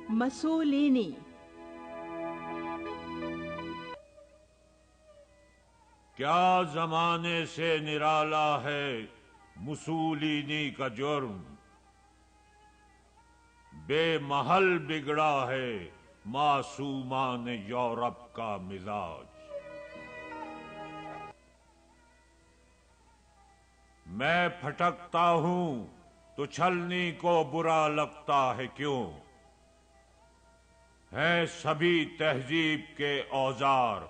Mussolini. کیا زمانے سے نرالا ہے مسولینی کا جرم، بے محل بگڑا ہے معصومان یورپ کا مزاج۔ میں پھٹکتا ہوں تو چھلنی کو برا لگتا ہے کیوں، ہیں سبھی تہذیب کے اوزار،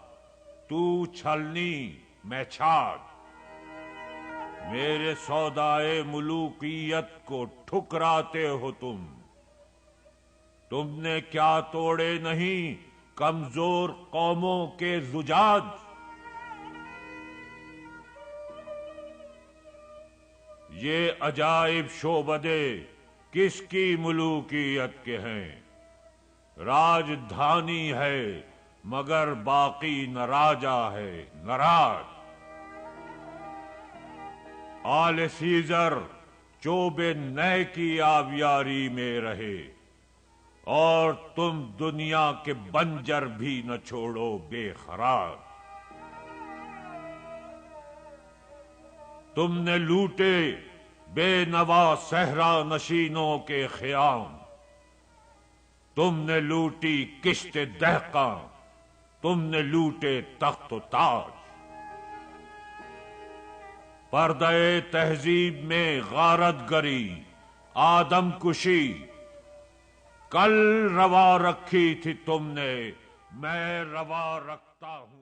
تو چھلنی میں چھاج۔ میرے سودائے ملوکیت کو ٹھکراتے ہو تم نے کیا توڑے نہیں کمزور قوموں کے زجاج۔ یہ عجائب شعبدے کس کی ملوکیت کے ہیں، راجدھانی ہے مگر باقی نہ راجا ہے نہ راج۔ آل سیزر چوب نئے کی آبیاری میں رہے، اور تم دنیا کے بنجر بھی نہ چھوڑو بے خراج۔ تم نے لوٹے بے نوا صحرا نشینوں کے خیام، تم نے لوٹی کشت دہقاں، تم نے لوٹے تخت و تاج۔ پردہ تہذیب میں غارت گری آدم کشی، کل روا رکھی تھی تم نے، میں روا رکھتا ہوں۔